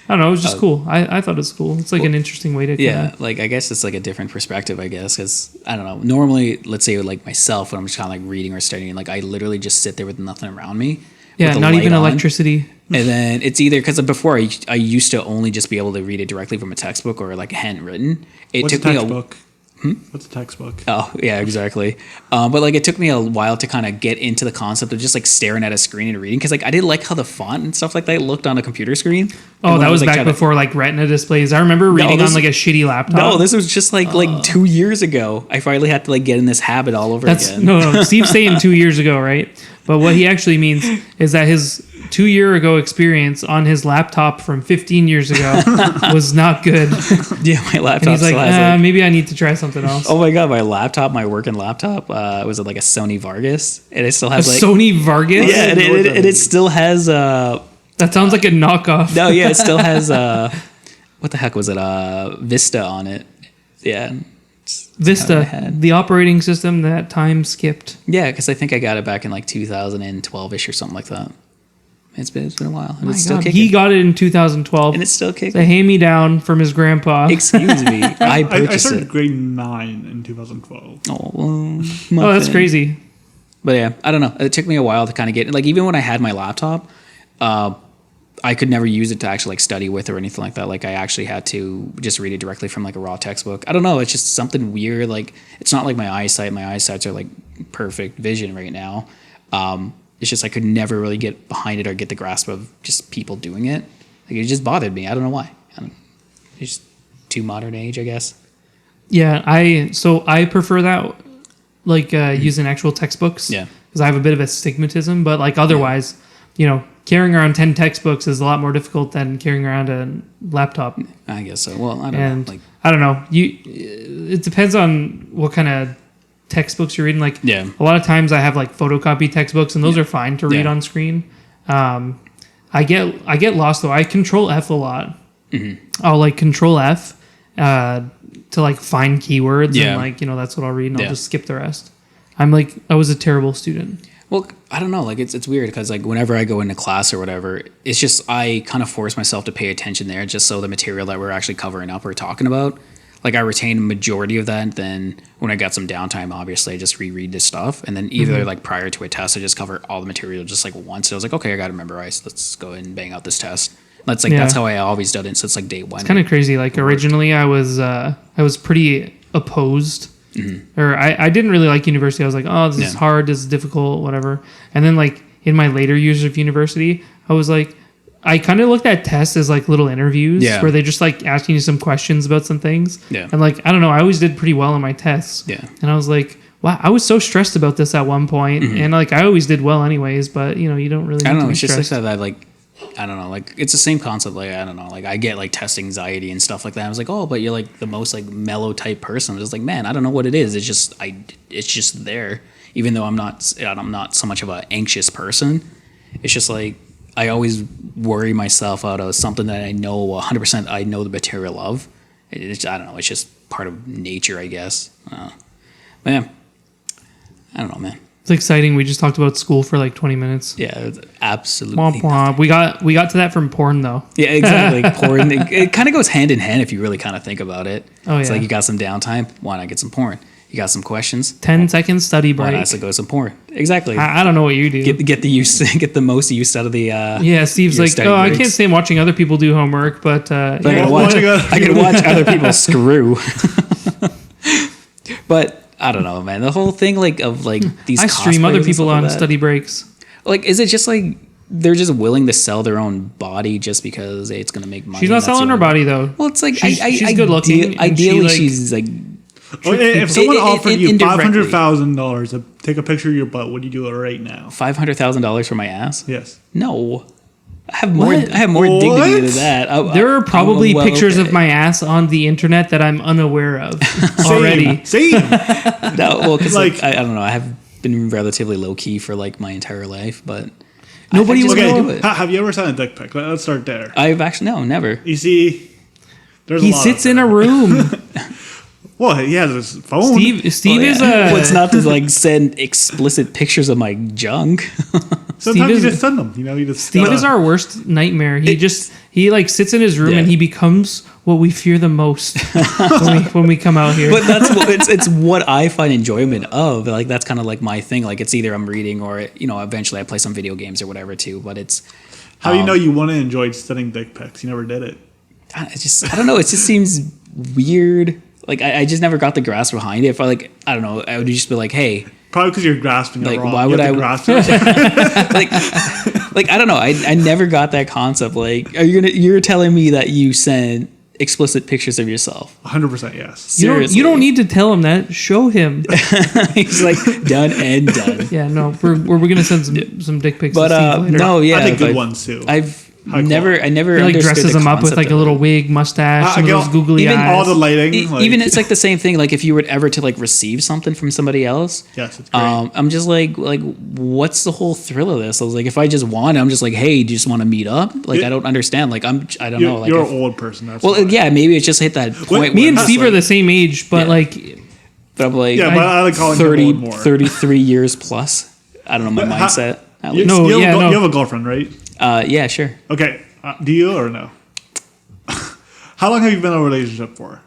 I don't know. It was just cool. I thought it was cool. It's like an interesting way to like I guess it's like a different perspective, I guess, because I don't know. Normally, let's say like myself when I'm just kind of like reading or studying, like I literally just sit there with nothing around me. Yeah, not even electricity. And then it's either because before I used to only just be able to read it directly from a textbook or like handwritten. What's a textbook? What's a textbook? Oh, yeah, exactly. But like it took me a while to kind of get into the concept of just like staring at a screen and reading, because like I didn't like how the font and stuff like that looked on a computer screen. Oh, that was back before like Retina displays. I remember reading on like a shitty laptop. No, this was just like 2 years ago. I finally had to like get in this habit all over again. No. Steve's saying 2 years ago, right? But what he actually means is that his 2 year ago experience on his laptop from 15 years ago was not good. Yeah, my laptop. And he's like, maybe I need to try something else. Oh my god, my laptop, my working laptop, was like a Sony Vargas, and it still has Sony Vargas. Yeah, and it still has. That sounds like a knockoff. No, yeah, it still has. What the heck was it? Vista on it. Yeah. Vista, the operating system that time skipped. Yeah, because I think I got it back in like 2012-ish or something like that. It's been a while. And it's God, still kicking. he got it in 2012. And it's still kicking. It's a hand-me-down from his grandpa. Excuse me. I purchased I started it. grade 9 in 2012. Oh, that's crazy. But yeah, I don't know. It took me a while to kind of get, like, even when I had my laptop, I could never use it to actually like study with or anything like that. Like I actually had to just read it directly from like a raw textbook. I don't know. It's just something weird. Like it's not like my eyesight. My eyesights are like perfect vision right now. It's just I could never really get behind it or get the grasp of just people doing it. Like it just bothered me. I don't know why. It's just too modern age, I guess. Yeah, I prefer that, like using actual textbooks. Yeah. Because I have a bit of astigmatism, but like otherwise, carrying around 10 textbooks is a lot more difficult than carrying around a laptop. I guess so. Well, I don't know. Like I don't know. It depends on what kind of textbooks you're reading. Like a lot of times I have like photocopy textbooks, and those are fine to read on screen. I get lost though. I control F a lot. Mm-hmm. I'll like control F to like find keywords and like that's what I'll read, and I'll just skip the rest. I was a terrible student. Well, I don't know. Like it's weird because like whenever I go into class or whatever, it's just I kind of force myself to pay attention there, just so the material that we're actually covering up or talking about, like I retain a majority of that. Then when I got some downtime, obviously I just reread this stuff, and then either like prior to a test, I just cover all the material just like once. I was like, okay, I got to memorize. Let's go ahead and bang out this test. That's like that's how I always done it since like day one. It's kind of crazy. Like originally, I was pretty opposed. Mm-hmm. Or I didn't really like university. I was like, oh, this is hard, this is difficult, whatever. And then like in my later years of university, I was like, I kind of looked at tests as like little interviews where they just like asking you some questions about some things. Yeah. And like, I don't know, I always did pretty well in my tests. Yeah. And I was like, wow, I was so stressed about this at one point. Mm-hmm. And like, I always did well anyways, but you don't really I don't know, it's stressed. just like that, like, I don't know, like it's the same concept. Like I don't know, like I get like test anxiety and stuff like that. I was like, oh, but you're like the most like mellow type person. I was like, man, I don't know what it is. It's just there. Even though I'm not so much of an anxious person. It's just like I always worry myself out of something that I know 100%. I know the material of. I don't know. It's just part of nature, I guess. But yeah, I don't know, man. It's exciting. We just talked about school for like 20 minutes. Yeah, it's absolutely. Womp womp. We got to that from porn though. Yeah, exactly. Porn. It kind of goes hand in hand if you really kind of think about it. Oh yeah. It's like you got some downtime. Why not get some porn? You got some questions. 10-second study break. Why not go some porn? Exactly. I don't know what you do. Get the most use out of the. Yeah, Steve's like, oh, breaks. I can't stand watching other people do homework, but I can watch other people screw. But. I don't know, man. The whole thing, like, of like these. I stream other people on study breaks. Like, is it just like they're just willing to sell their own body just because it's going to make money? She's not selling her body though. Well, it's like she's good looking. Ideally, she's like. If someone offered you $500,000 to take a picture of your butt, would you do it right now? $500,000 for my ass? Yes. No. I have more dignity than that. There are probably well, pictures okay. of my ass on the internet that I'm unaware of already. Same. No, well, because Like- I don't know. I have been relatively low key for like my entire life, but Nobody I just would don't know. do it. Have you ever sent a dick pic? Let's start there. I've actually never. You see, there's He a lot sits of in a them. room. Well, he has his phone. Steve is Well, a it's not to like send explicit pictures of my junk. Sometimes Steve you is- just send them. You just Steve is our worst nightmare. He like sits in his room Yeah. and he becomes what we fear the most when we come out here. But that's what it's what I find enjoyment of. Like that's kind of like my thing. Like it's either I'm reading or eventually I play some video games or whatever too. But it's How do you know you want to enjoy sending dick pics? You never did it. I don't know. It just seems weird. Like I just never got the grasp behind it. If I don't know, I would just be like, hey, Probably because you're grasping Like, it wrong. why You would have to I- grasp it. like I don't know. I never got that concept. Like, you're telling me that you send explicit pictures of yourself? 100% yes. you don't need to tell him that. Show him. He's like done and done. Yeah, no, we're gonna send some dick pics. But to Steve later. no, yeah, I think good but ones too. I've High never quality. He like understood dresses the him up with concept like a of little it. wig, mustache, some of get those googly even eyes. all the lighting. like, Even it's like the same thing. Like if you were ever to like receive something from somebody else, yes, it's great. I'm just like what's the whole thrill of this? I was like, if I just want it, I'm just like, hey, do you just want to meet up? Like Yeah. I don't understand. Like I don't you're, know. Like you're if- an old person. That's well, why. yeah, maybe it's just hit that point. Me where and it's Steve like- are the same age, but Yeah. like But I'm like, Yeah, but I like calling people 30, old more. 33 years plus. I don't know my But how- mindset. At You, least. No, you, have yeah, a, no. you have a girlfriend, right? Yeah, sure. Okay. Do you or no? How long have you been in a relationship for?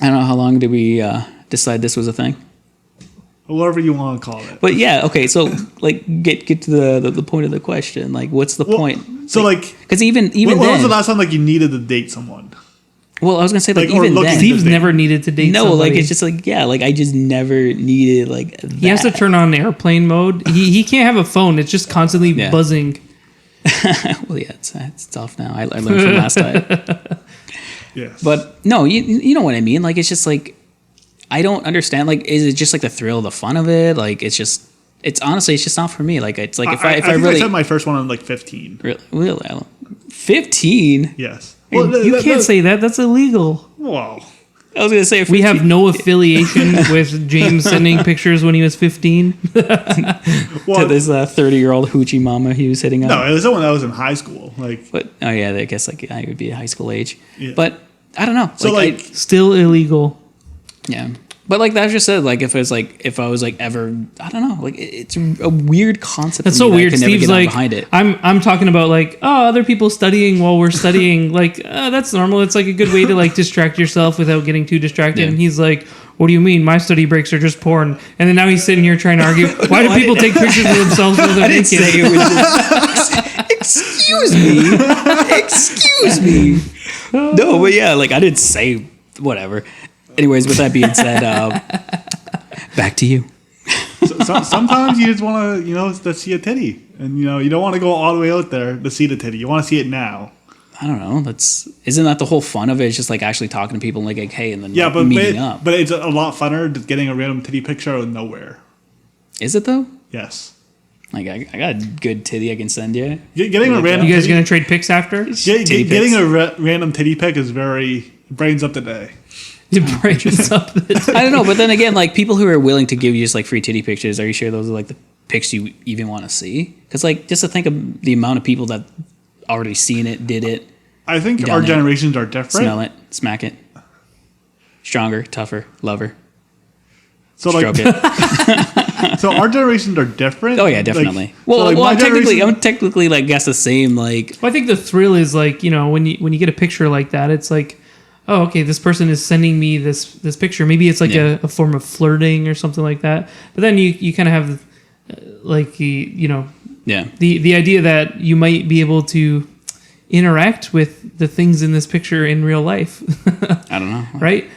I don't know how long did we decide this was a thing. Whatever you want to call it. But yeah, okay. So like, get to the point of the question. Like, what's the point? So like, because even when then, was the last time like you needed to date someone? well, I was gonna say like Like, or even looking then, to Steve's date. never needed to date no, somebody. like it's just like yeah, like I just never needed like that. He has to turn on airplane mode. He can't have a phone. It's just constantly Yeah. buzzing. Well, yeah, it's tough now. I learned from last time. Yes. But no, you know what I mean. Like it's just like I don't understand. Like, is it just like the thrill, the fun of it? Like it's honestly, it's just not for me. Like it's like if I think really I said my first one on like 15. really 15. Yes. You can't say that. That's illegal. Wow. I was gonna say We have no affiliation with James sending pictures when he was 15. to Well, this 30-year-old hoochie mama he was hitting on. no, it was someone that was in high school. Like, But oh yeah, I guess like I would be high school age. Yeah. But I don't know. so like, Still illegal. yeah. But like that just said, like if I was like ever, I don't know, like it's a weird concept. That's to me so that I weird. could never Steve's get on like, behind it. I'm talking about like, oh, other people studying while we're studying. Like, that's normal. It's like a good way to like distract yourself without getting too distracted. Yeah. And he's like, what do you mean? My study breaks are just porn. And then now he's sitting here trying to argue. Why do people take pictures of themselves while they're I didn't naked? say it was just, excuse me. Excuse me. No, but yeah, like I didn't say whatever. Anyways, with that being said, back to you. sometimes you just want to see a titty, and you don't want to go all the way out there to see the titty. You want to see it now. I don't know. Isn't that the whole fun of it? It's just like actually talking to people and like hey, and then Yeah, like, but meeting up. but it's a lot funner just getting a random titty picture out of nowhere. Is it though? Yes. Like I got a good titty I can send you. Getting a random You guys titty, gonna trade pics after? Titty getting pics. a random titty pic is very brains up the day. It brightens up the I don't know, but then again, like people who are willing to give you just like free titty pictures, are you sure those are like the pics you even want to see? Because like just to think of the amount of people that already seen it, did it, I think Done our it. generations are different. smell it, smack it, stronger, tougher, lover, So like, stroke it. so our generations are different. Oh yeah, definitely. Like, well, so, like, well, my I'm generation- technically like guess the same. Like Well, I think the thrill is like, when you get a picture like that, it's like, oh, okay, this person is sending me this picture. Maybe it's like Yeah. a form of flirting or something like that. But then you kind of have like the yeah, the idea that you might be able to interact with the things in this picture in real life, I don't know. right?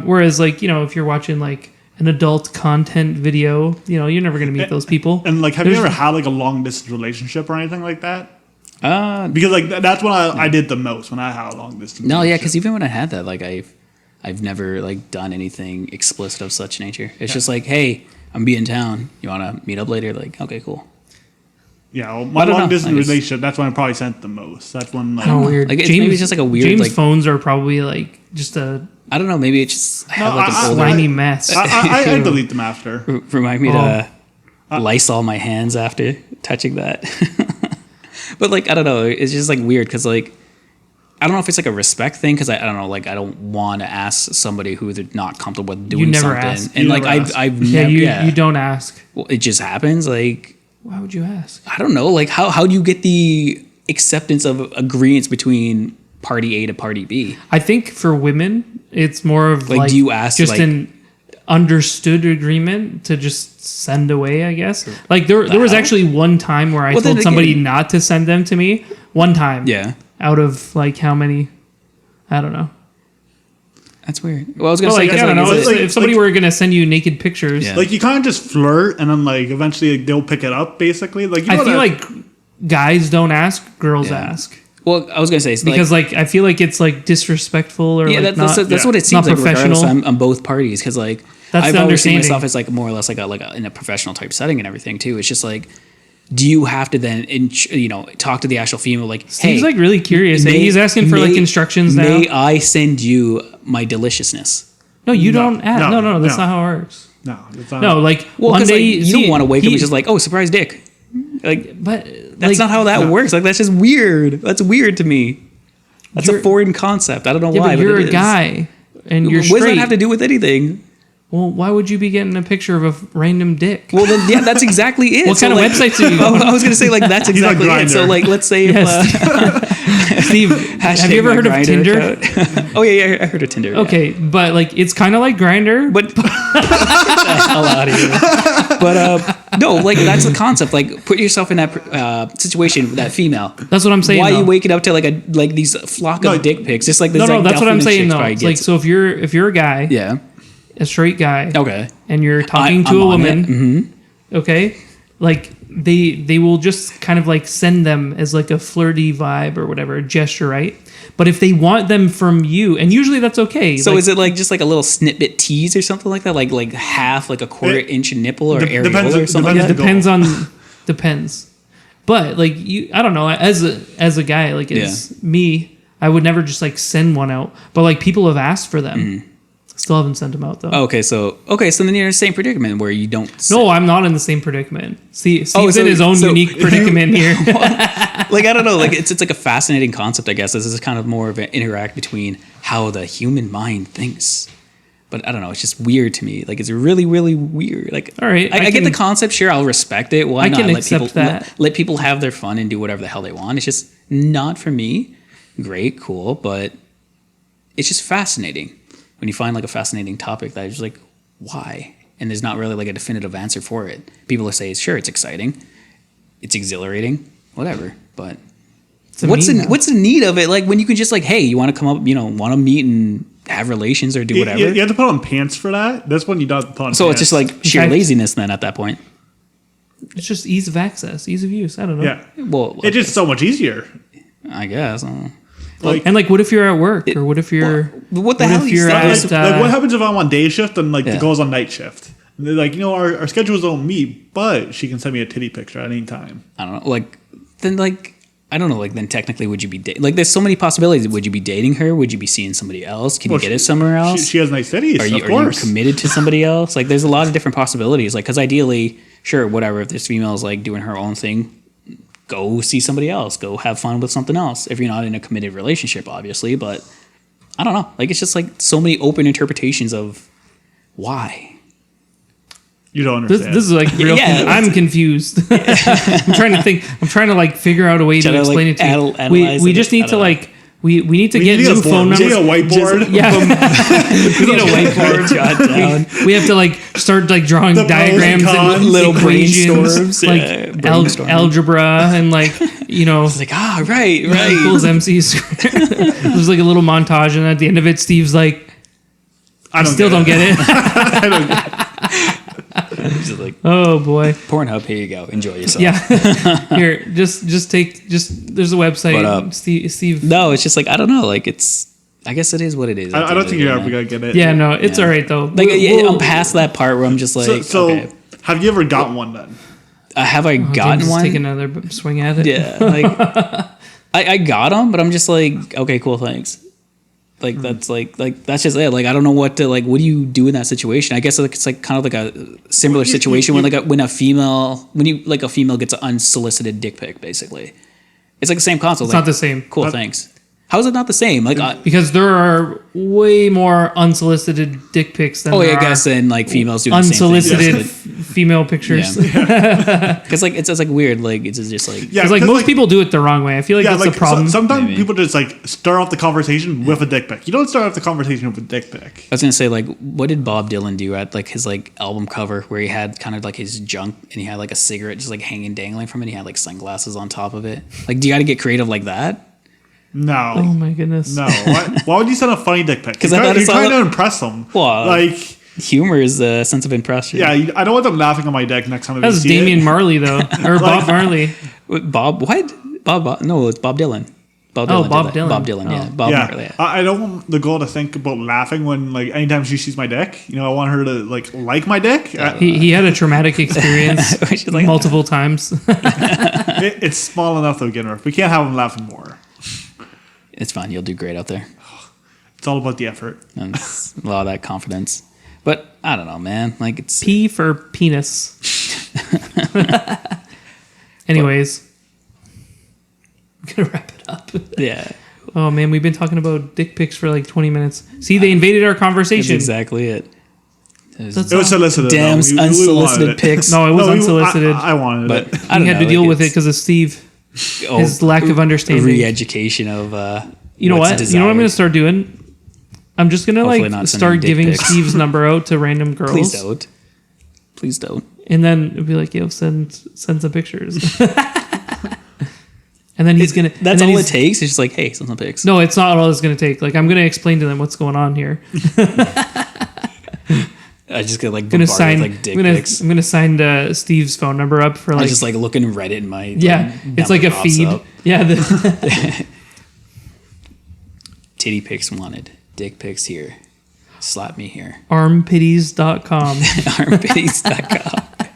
Whereas like, if you're watching like an adult content video, you're never going to meet those people. And like, have you There's- ever had like a long distance relationship or anything like that? Uh, Because like that's when I did the most when I had a long distance. no, yeah, relationship. because even when I had that, like I've never like done anything explicit of such nature. It's just like, hey, I'm be in town. You want to meet up later? Like, okay, cool. Yeah, well, my I don't long know. distance I guess- relationship, that's when I probably sent the most. That's when, like, How weird. Like, maybe it's just like a weird, James' like- phones are probably like just a I don't know. Maybe it's just I have like an I- older. slimy mess. I delete them after. Remind me to Lysol my hands after touching that. But like I don't know, it's just like weird because like I don't know if it's like a respect thing because I don't know, like I don't want to ask somebody who they're not comfortable with doing never something, ask. and You like never ask. I've yeah, never you don't ask. Well, it just happens. Like Why would you ask? I don't know, like how do you get the acceptance of agreements between party A to party B? I think for women, it's more of Like, do you ask, just like- an understood agreement to just send away, I guess. Like there was hell? actually one time where I Well, then told somebody again- not to send them to me. One time. Yeah, Out of like how many? I don't know. that's weird. Well, I was gonna Well, say like, I 'cause, don't like, know. is it- If somebody were gonna send you naked pictures, Yeah. Like, you kind of just flirt, and then, like, eventually like, they'll pick it up, basically. Like, you I know feel that- like guys don't ask, girls Yeah. ask. well, I was gonna say Because like I feel like it's like disrespectful or yeah, like that's not, that's yeah. what it seems not like. Regardless, professional. on both parties, because like That's I've the always seen understanding. myself as like more or less like a in a professional type setting and everything too. It's just like, do you have to then talk to the actual female like, Steve's hey, like really curious. may- He's asking for like may- instructions now. May I send you my deliciousness? No, you No, don't ask. no, No, that's no. not how it works. No, it's not. No, like Well, one because day like, you don't want to wake up and just like, oh, surprise dick. Like But that's not how that works. Like that's just weird. That's weird to me. That's a You're- foreign concept. I don't know Yeah, why. but you're it a is. guy and you're What does straight. that have to do with anything? Well, why would you be getting a picture of a random dick? Well, then, yeah, that's exactly it. What So, kind of like, websites do you go on? I was gonna say like that's He's on exactly it. So Grindr. like, let's say if Yes. Steve, have hashtag you ever my heard of Grindr Tinder? account. Oh yeah, I heard of Tinder. Okay, but like it's kind of like Grinder, but get the hell out of here. But no, like that's the concept. Like, put yourself in that situation with that female. that's what I'm saying. Why are though. you waking up to like these flock of No, dick pics? Just like No, this. no, like, that's what I'm Delphine saying. chicks though. probably It's like gets. so if you're a guy, Yeah. a straight guy, Okay. and you're talking I'm to a on it. woman, okay, like they will just kind of like send them as like a flirty vibe or whatever, a gesture, right? But if they want them from you, and usually that's okay. So like, is it like just like a little snippet tease or something like that? Like half, like a quarter inch nipple or Depends- areola or something depends like that? the depends on depends. But like you, I don't know. As a guy, like it's me, I would never just like send one out. But like people have asked for them. Still haven't sent them out though. Okay, so then you're in the same predicament where you don't. No, I'm not in the same predicament. See, Steve's so- in his own so unique predicament here. Like I don't know, like it's like a fascinating concept. I guess this is kind of more of an interact between how the human mind thinks. But I don't know, it's just weird to me. Like it's really, really weird. Like All right, I I get the can- concept. Sure, I'll respect it. Why I not? can Let accept people that. let people have their fun and do whatever the hell they want. It's just not for me. Great, cool, but it's just fascinating when you find like a fascinating topic that is just like, why? And there's not really like a definitive answer for it. People will say, sure, it's exciting, it's exhilarating, whatever. But It's a what's meme the now. what's the need of it? Like when you can just like, hey, you want to come up, want to meet and have relations or do whatever. You have to put on pants for that. That's when you don't put on So pants. it's just like sheer fact- laziness then at that point. It's just ease of access, ease of use. I don't know. Yeah. Well, It's just so much easier. I guess. I don't know. Like, And like, what if you're at work, or what if you're What the what hell if you you're saying? at like what happens if I'm on day shift and like Yeah. the girl's on night shift? And they're like, our schedules don't meet, but she can send me a titty picture at any time. I don't know. Like then like I don't know. Like then technically, would you be like? There's so many possibilities. Would you be dating her? Would you be seeing somebody else? Can you get it somewhere else? She has nice titties, Are you of course. committed to somebody else? Like, there's a lot of different possibilities. Like, because ideally, sure, whatever. If this female is like doing her own thing, go see somebody else. Go have fun with something else. If you're not in a committed relationship, obviously. But I don't know. Like, it's just like so many open interpretations of why. You don't this, understand. this is like real. Yeah. I'm confused. I'm trying to think. I'm trying to like figure out a way to Trying to, explain like, it to you. analyze We it. just I need don't to know. like we need to get need new a phone board. We numbers. need a whiteboard. Yeah, we need a whiteboard. Jot down. We have to like start like drawing The pros and diagrams cons. and Little equations, brainstorms, like yeah, brainstorming. algebra and like It's like, right. equals MC squared. There's like a little montage, and at the end of it, Steve's like, I "Still don't get it." I don't get it. It's just like, Oh boy. Pornhub, here you go. Enjoy yourself. Yeah. Here, just there's a website. But, Steve. No, it's just like, I don't know. Like, I guess it is what it is. I don't think you're ever gonna get it. Yeah, no, it's all right though. Like, We'll- I'm past that part where I'm just like, So okay. have you ever gotten one then? have I gotten James is one? taking another swing at it. Yeah, like I got them, but I'm just like, okay, cool, thanks. Like that's like that's just it. Like I don't know what to like. What do you do in that situation? I guess like it's like kind of like a similar situation when a female gets an unsolicited dick pic. Basically, it's like the same concept. It's not the same. Cool, thanks. How is it not the same? Like because there are way more unsolicited dick pics than I guess then like females doing the same unsolicited thing. female pictures. Because like it's like weird. Like it's just like Because like most people do it the wrong way. I feel like that's the problem. Sometimes people just like start off the conversation with a dick pic. You don't start off the conversation with a dick pic. I was gonna say like, what did Bob Dylan do at like his like album cover where he had kind of like his junk and he had like a cigarette just like hanging dangling from it. He had like sunglasses on top of it. Like, do you got to get creative like that? No. Oh my goodness. No. Why would you send a funny dick pic? Because you're trying to impress them. Well, like humor is a sense of impression. Yeah, I don't want them laughing on my dick next time. That's Damian Marley though, or Bob Marley. Bob what? Bob? No, it's Bob Dylan. Bob Dylan. Bob Dylan. Bob Dylan. Yeah. Bob Marley. Yeah. I don't want the girl to think about laughing when like anytime she sees my dick. You know, I want her to like my dick. He had a traumatic experience like, multiple times. It's small enough to begin with. We can't have him laughing more. It's fine. You'll do great out there. It's all about the effort. And a lot of that confidence. But I don't know, man. Like it's P for penis. Anyways, I'm gonna wrap it up. Yeah. Oh man, we've been talking about dick pics for like 20 minutes. See, they invaded our conversation. That's exactly it. It was solicited. Damn unsolicited pics. No, it was unsolicited. I wanted but it. I we had to deal with it because of Steve. His lack of understanding. Re-education of you know what? desired. You know what I'm going to start doing? I'm just going to start giving pics. Steve's number out to random girls. Please don't. And then it'll be like, yo, send some pictures. And then he's going to... That's all it takes? It's just like, hey, send some pics. No, it's not all it's going to take. Like, I'm going to explain to them what's going on here. I just get like bombarded with like dick pics. I'm gonna sign Steve's phone number up for like. I just like looking Reddit in my it's like a feed. Up. Yeah. Titty pics wanted. Dick pics here. Slap me here. Armpitties.com. Armpitties.com.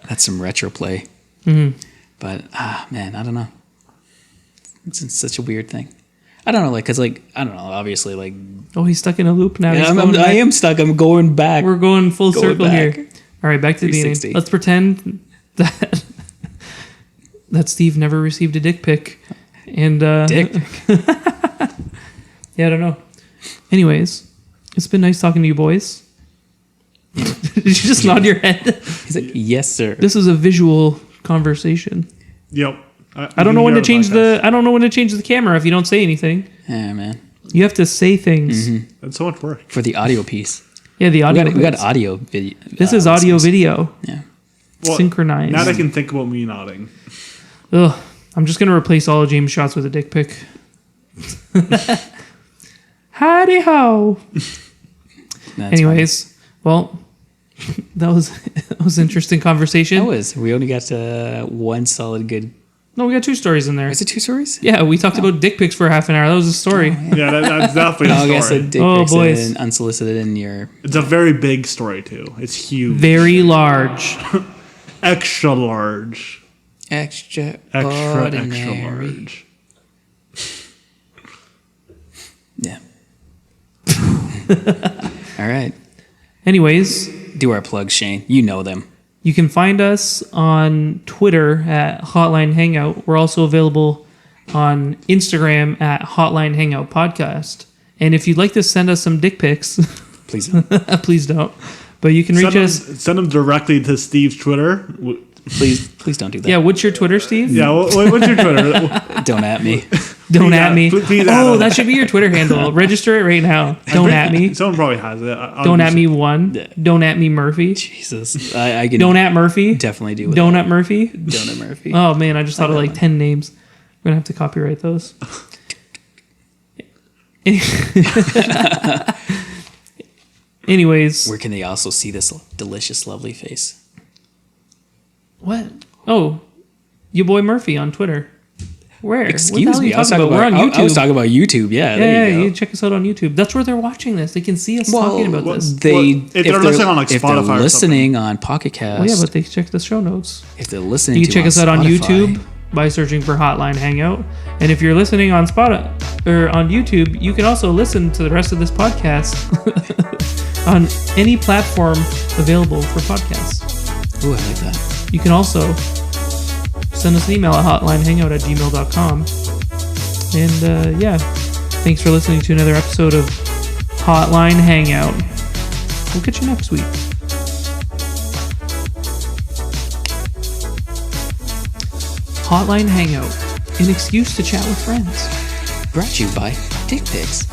That's some retro play. Mm-hmm. But man, I don't know. It's such a weird thing. I don't know, like, cause like I don't know. Obviously, like. Oh, he's stuck in a loop now. Yeah, I am stuck. I'm going back. We're going full circle here. All right, back to the beginning. Let's pretend that Steve never received a dick pic, and dick. Yeah, I don't know. Anyways, it's been nice talking to you, boys. Did you just nod your head? He's like, yes, sir. This is a visual conversation. Yep. I don't know when to change the camera if you don't say anything. Yeah, man. You have to say things. Mm-hmm. That's so much work for the audio piece. Yeah, the audio. We got audio video. This is audio video. Yeah. Well, synchronized. Now I can think about me nodding. Ugh. I'm just gonna replace all of James' shots with a dick pic. Howdy ho. Anyways, well, that was interesting conversation. That was. We only got one solid good. No, we got 2 stories in there. Is it 2 stories? Yeah, we talked about dick pics for half an hour. That was a story. Yeah, that's definitely a story. I said dick pics and unsolicited in your... It's a very big story, too. It's huge. Very large. Extra large. Extra large. Yeah. All right. Anyways. Do our plugs, Shane. You know them. You can find us on Twitter at Hotline Hangout. We're also available on Instagram at Hotline Hangout Podcast. And if you'd like to send us some dick pics, please don't. Please don't. But you can reach us. Send them directly to Steve's Twitter. Please don't do that. Yeah, what's your Twitter, Steve? Yeah, what's your Twitter? Don't at me. Don't at me. Please that should be your Twitter handle. Register it right now. Don't at me. Someone probably has it. Don't at me 1. Don't at me Murphy. Jesus. I can Don't at Murphy. Definitely do it. Donut Murphy. Donut Murphy. Oh, man. I just thought of like 10 names. We're going to have to copyright those. Anyways. Where can they also see this delicious, lovely face? What? Oh, your boy Murphy on Twitter. Where? Excuse me. We're on YouTube. I was talking about YouTube. Yeah, there you go. You check us out on YouTube. That's where they're watching this. They can see us talking about this. If they're listening on like if Spotify, they're or listening on Pocket Cast, Well, yeah, but they check the show notes. if they're listening, You can check us out on Spotify, YouTube by searching for Hotline Hangout. And if you're listening on Spotify or on YouTube, you can also listen to the rest of this podcast on any platform available for podcasts. Ooh, I like that. You can also send us an email at hotlinehangout@gmail.com. And thanks for listening to another episode of Hotline Hangout. We'll catch you next week. Hotline Hangout, an excuse to chat with friends. Brought to you by Dick Pics.